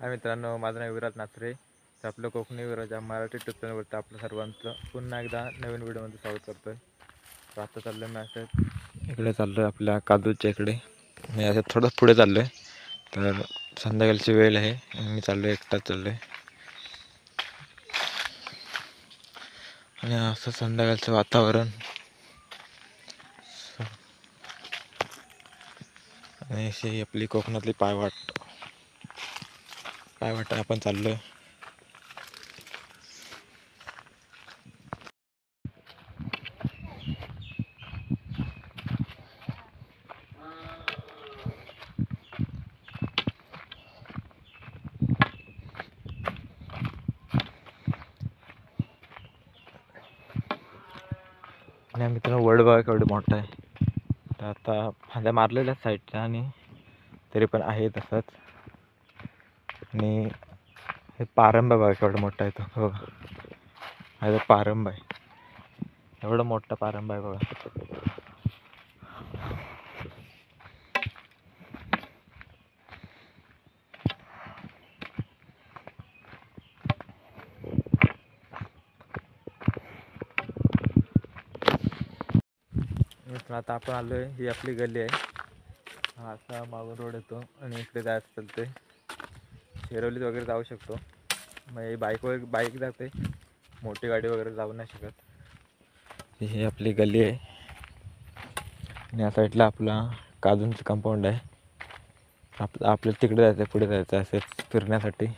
हाय मित्रांनो, माझं नाव विराज नाचरे. तर आपलं कोकणी विराज या मराठी ट्यूब चॅनलवरती आपलं सर्वांचं पुन्हा एकदा नवीन व्हिडिओमध्ये स्वागत करतो आहे. तर आता चाललो आहे मी असं इकडे चाललो आहे आपल्या काजूच्या इकडे. मी असं थोडं पुढे चाललो आहे. तर संध्याकाळची वेळ आहे आणि मी चाललो आहे, एकटाच चाललो आहे. आणि असं संध्याकाळचं वातावरण आणि अशी आपली कोकणातली पायवाट आपण चाललो आहे. आणि मित्रांनो, वड बघा केवढं मोठं आहे. तर आता फांद्या मारलेल्या साईडच्या आणि तरी पण आहे तसंच. आणि हे पारंबा बघा केवढा मोठा आहे तो बघा. हा पारंबा आहे, एवढा मोठा पारंबा आहे बघा. आता आपण आलो आहे, ही आपली गल्ली आहे. हा असा मागून रोड येतो आणि इकडे जायचं चालते. शेरवलीत वगैरे जाऊ शकतो. मग बाईक जाते, मोठी गाडी वगैरे जाऊ नाही शकत. ही आपली गल्ली आहे आणि या साईडला आपला काजूंचं कंपाऊंड आहे. आपल्याला तिकडे जायचं आहे, पुढे जायचं आहे असेच फिरण्यासाठी.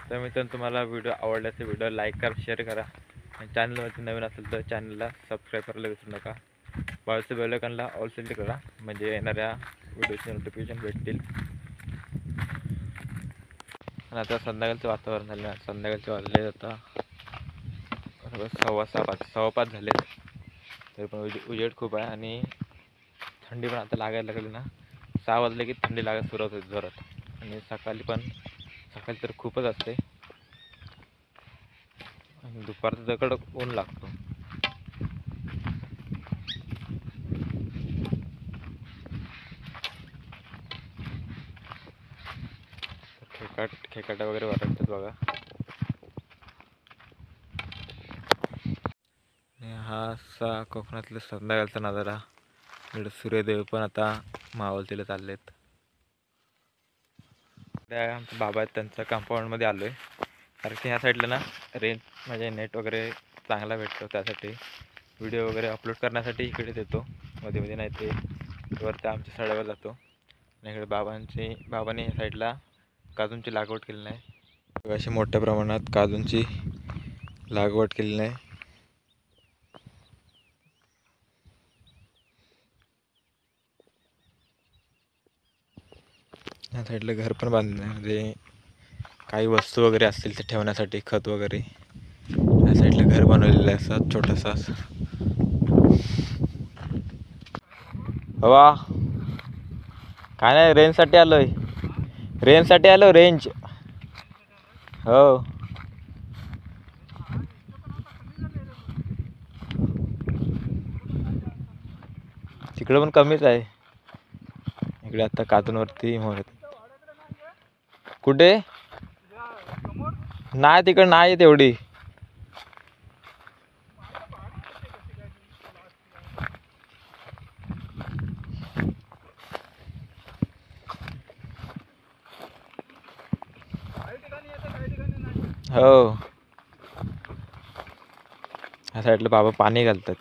तर मित्रांनो, तुम्हाला व्हिडिओ आवडला तर व्हिडिओ लाईक करा, शेअर करा आणि चॅनलवरती नवीन असेल तर चॅनलला सबस्क्राईब करायला विसरू नका. बाजूच्या बेल आयकॉनला ऑल सिलेक्ट करा म्हणजे येणाऱ्या व्हिडिओचे नोटिफिकेशन भेटतील. आणि आता संध्याकाळचं वातावरण झालं. संध्याकाळचे वाजले आता 6:15 झालेत. तरी पण उजेड खूप आहे आणि थंडी पण आता लागायला लागली ना. 6 वाजले की थंडी लागायला सुरुवात होते जोरात. आणि सकाळी तर खूपच असते आणि दुपारचं कडक ऊन लागतो. खेकाटा वगैरे वाटतात बघा. हा असा कोकणातला संध्याकाळचा नजारा. इकडे सूर्यदेव पण आता मावळतीला चाललेत. त्या आमचे बाबा आहेत, त्यांच्या कंपाऊंडमध्ये आलो आहे. कारण की ह्या साईडला ना रेंज म्हणजे नेट वगैरे चांगला भेटतो. त्यासाठी व्हिडिओ वगैरे अपलोड करण्यासाठी इकडेच येतो मध्ये मध्ये. नाही ते वरती आमच्या सड्यावर जातो. आणि इकडे बाबांनी ह्या साईडला काजूंची लागवड केली नाही. अशी मोठ्या प्रमाणात काजूंची लागवड केली नाही. ह्या साईडला घर पण बांधलं आहे, म्हणजे काही वस्तू वगैरे असतील ते ठेवण्यासाठी, खत वगैरे. ह्या साईडला घर बनवलेलं आहे असं छोटंसं. हवा काय नाही, रेंजसाठी आलोय. रेंज. हो, तिकडं पण कमीच आहे. इकडे आता काजूंवरती कुठे नाही, तिकडे नाही तेवढी. हो, ह्या साईडला बाबा पाणी घालतात.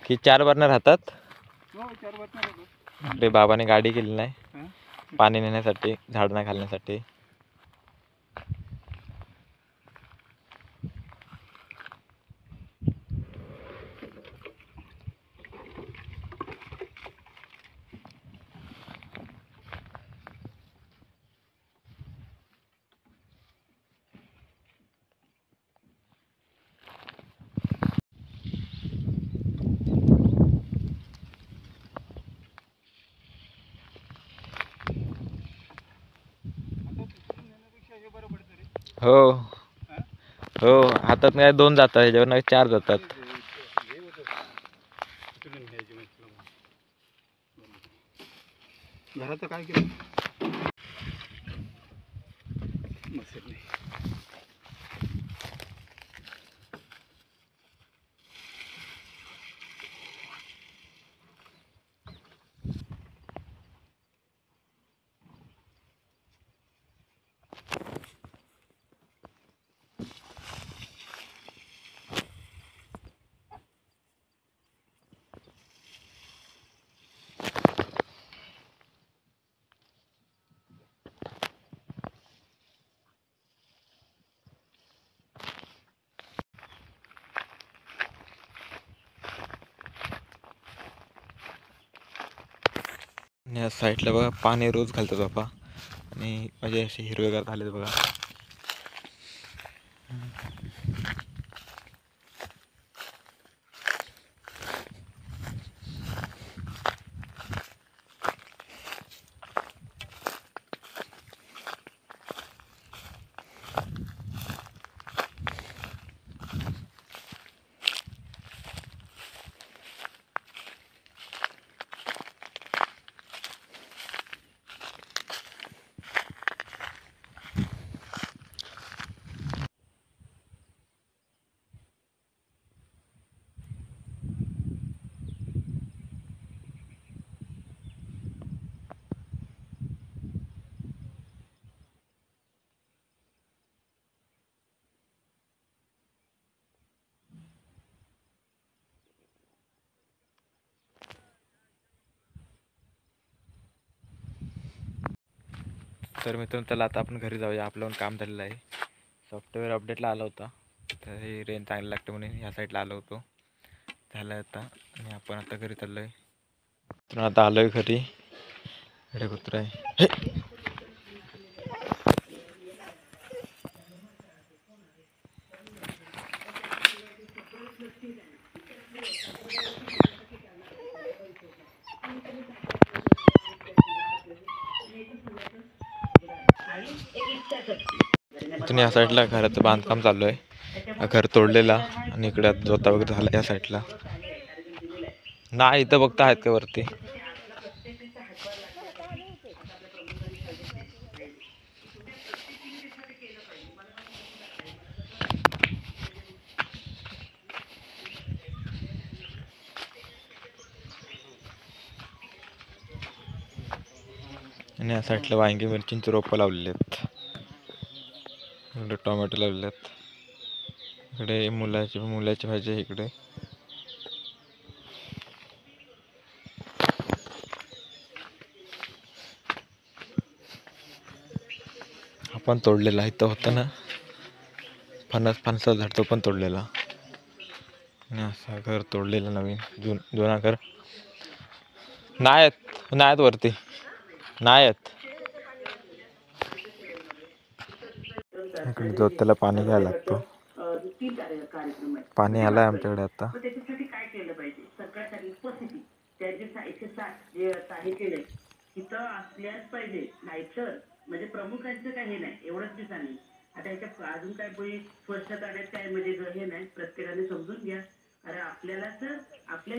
की 4 बर्नर राहतात. आपले बाबाने गाडी केली नाही पाणी नेण्यासाठी, झाड नाही घालण्यासाठी. हो हो, हातात काय 2 जातात, ह्याच्यावर 4 जातात. घराचं काय केलं नसेल नाही. आणि या साईडला बघा पाणी रोज घालतात बापा, आणि म्हणजे असे हिरवेगार झालेत बघा. तर मित्रांनो, त्याला आता आपण घरी जाऊया. आपलं काम झालेलं आहे. सॉफ्टवेअर अपडेटला आला होता, तर हे रेंज चांगली लागते म्हणून ह्या साईडला आलो होतो. झालं आता, आणि आपण आता घरी चाललो आहे. तर आता आलो आहे घरी. इकडे कुत्रा आहे. इथून या साईडला घराचं बांधकाम चालू आहे. घर तोडलेला, आणि इकडे जोता वगैरे झाला या साईडला. नाही, इथं बघता आहेत का वरती. आणि या साईडला वांगी मिरचींची रोपं लावलेली आहेत. इकडे टोमॅटो लावले आहेत. इकडे मुलाची भाजी आहे इकडे. आपण तोडलेला इथं होता ना फणसाचा झाड, तो पण तोडलेला. आणि असं घर तोडलेलं नवीन जुना घर. नाहीत वरती, नाहीत. इकडे जोत्याला पाणी घ्यायला लागतो. पाणी आलंय आमच्याकडे आता. त्याच्यासाठी काय केलं पाहिजे, सगळ्यात आधी उपस्थिती त्याचे 160 जे आहे केलंय तिथं असल्याच पाहिजे. नाहीतर म्हणजे प्रमुखांचं काही हे नाही, एवढंच मी सांगेन. आता याच्या अजून काय कोणी स्पष्ट करण्यात काय म्हणजे हे नाही, प्रत्येकाने समजून घ्या. अरे आपल्याला तर आपल्या